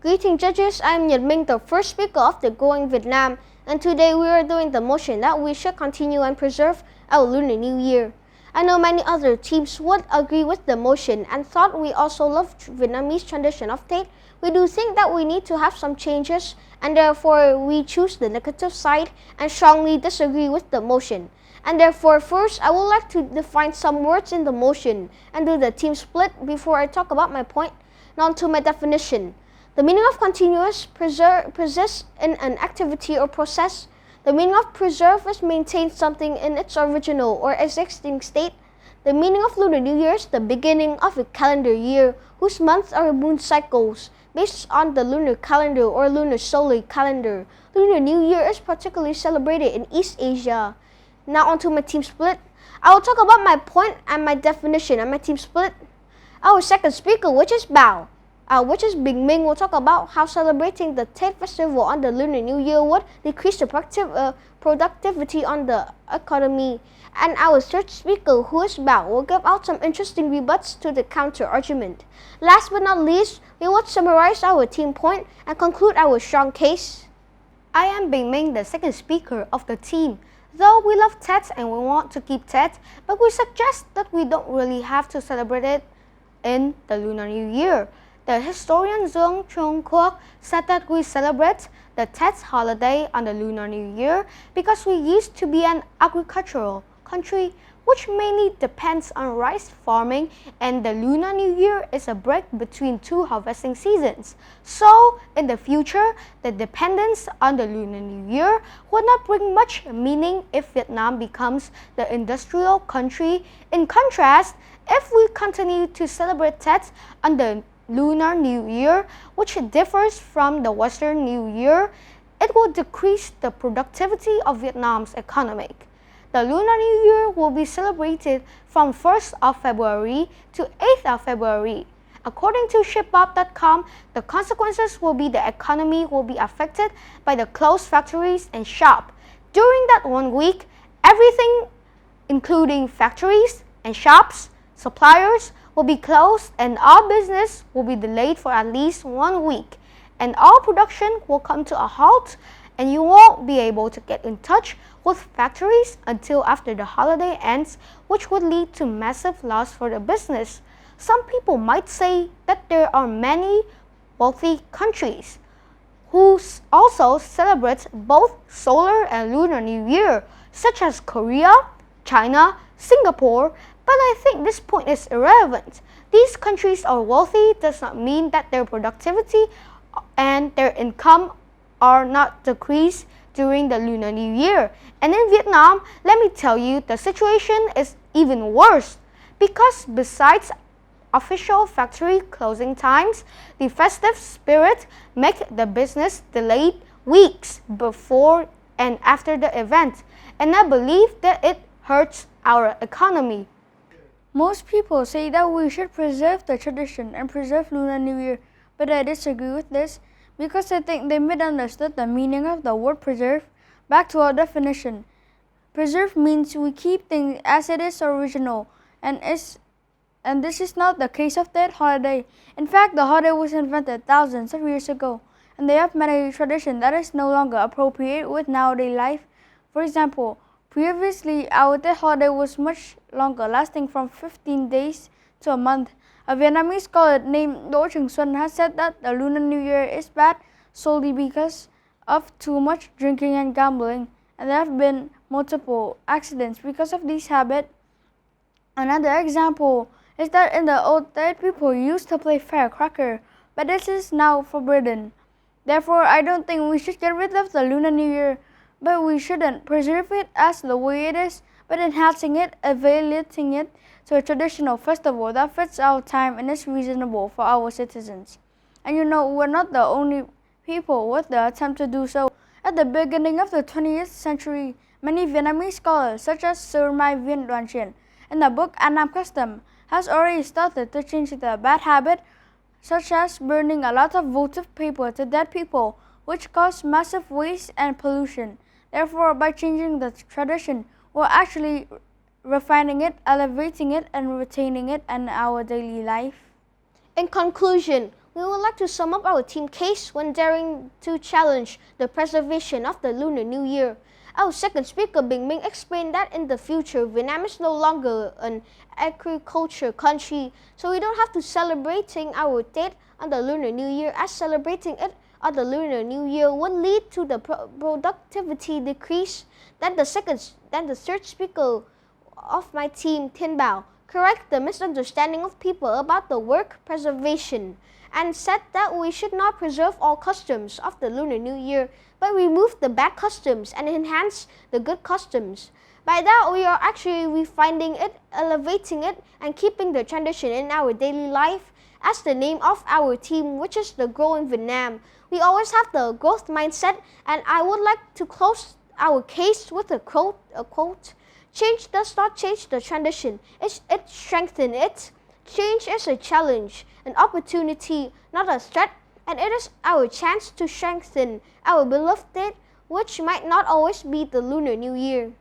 Greeting judges, I am Nhật Minh, the first speaker of the Going Vietnam, and today we are doing the motion that we should continue and preserve our Lunar New Year. I know many other teams would agree with the motion and thought we also love Vietnamese tradition of Tết. We do think that we need to have some changes, and therefore we choose the negative side and strongly disagree with the motion. And therefore, first, I would like to define some words in the motion and do the team split before I talk about my point. Now to my definition. The meaning of continuous persists in an activity or process. The meaning of preserve is maintain something in its original or existing state. The meaning of Lunar New Year is the beginning of a calendar year whose months are moon cycles based on the lunar calendar or lunar solar calendar. Lunar New Year is particularly celebrated in East Asia. Now onto my team split. I will talk about my point and my definition and my team split. Our second speaker, which is Bao, which is Bình Minh, will talk about how celebrating the Tết festival on the Lunar New Year would decrease the productivity on the economy. And our third speaker, who is Bao, will give out some interesting rebuts to the counter-argument. Last but not least, we will summarize our team point and conclude our strong case. I am Bình Minh, the second speaker of the team. Though we love Tết and we want to keep Tết, but we suggest that we don't really have to celebrate it in the Lunar New Year. The historian Dương Trung Quốc said that we celebrate the Tết holiday on the Lunar New Year because we used to be an agricultural country which mainly depends on rice farming, and the Lunar New Year is a break between two harvesting seasons. So, in the future, the dependence on the Lunar New Year would not bring much meaning if Vietnam becomes the industrial country. In contrast, if we continue to celebrate Tết on the Lunar New Year, which differs from the Western New Year, it will decrease the productivity of Vietnam's economy. The Lunar New Year will be celebrated from 1st of February to 8th of February. According to Shipbob.com, the consequences will be the economy will be affected by the closed factories and shops. During that 1 week, everything, including factories and shops, suppliers, will be closed and all business will be delayed for at least 1 week. And all production will come to a halt, and you won't be able to get in touch with factories until after the holiday ends, which would lead to massive loss for the business. Some people might say that there are many wealthy countries who also celebrate both solar and Lunar New Year, such as Korea, China, Singapore, but I think this point is irrelevant. These countries are wealthy does not mean that their productivity and their income are not decreased during the Lunar New Year. And in Vietnam, let me tell you, the situation is even worse because besides official factory closing times, the festive spirit make the business delayed weeks before and after the event, and I believe that it hurts our economy. Most people say that we should preserve the tradition and preserve Lunar New Year, but I disagree with this because I think they misunderstood the meaning of the word preserve. Back to our definition. Preserve means we keep things as it is original, and this is not the case of that holiday. In fact, the holiday was invented thousands of years ago, and they have many traditions that is no longer appropriate with nowadays life. For example, previously our Tết holiday was much longer, lasting from 15 days to a month. A Vietnamese scholar named Đỗ Trường Xuân has said that the Lunar New Year is bad solely because of too much drinking and gambling, and there have been multiple accidents because of this habit. Another example is that in the old days people used to play firecracker, but this is now forbidden. Therefore, I don't think we should get rid of the Lunar New Year, but we shouldn't preserve it as the way it is, but enhancing it, evaluating it to a traditional festival that fits our time and is reasonable for our citizens. And you know, we're not the only people with the attempt to do so. At the beginning of the 20th century, many Vietnamese scholars, such as Sir Mai Viên Đoàn Triển, in the book An Nam Custom, has already started to change the bad habit, such as burning a lot of votive paper to dead people, which cause massive waste and pollution. Therefore, by changing the tradition, we're actually refining it, elevating it, and retaining it in our daily life. In conclusion, we would like to sum up our team case when daring to challenge the preservation of the Lunar New Year. Our second speaker, Bình Minh, explained that in the future, Vietnam is no longer an agriculture country, so we don't have to celebrating our date on the Lunar New Year, as celebrating it on the Lunar New Year would lead to the productivity decrease. Then the third speaker of my team, Thiên Bảo, correct the misunderstanding of people about the work preservation and said that we should not preserve all customs of the Lunar New Year, but remove the bad customs and enhance the good customs. By that, we are actually refining it, elevating it, and keeping the tradition in our daily life. As the name of our team, which is the Growing Vietnam, we always have the growth mindset, and I would like to close our case with a quote. Change does not change the tradition, it strengthens it. Change is a challenge, an opportunity, not a threat, and it is our chance to strengthen our beloved date, which might not always be the Lunar New Year.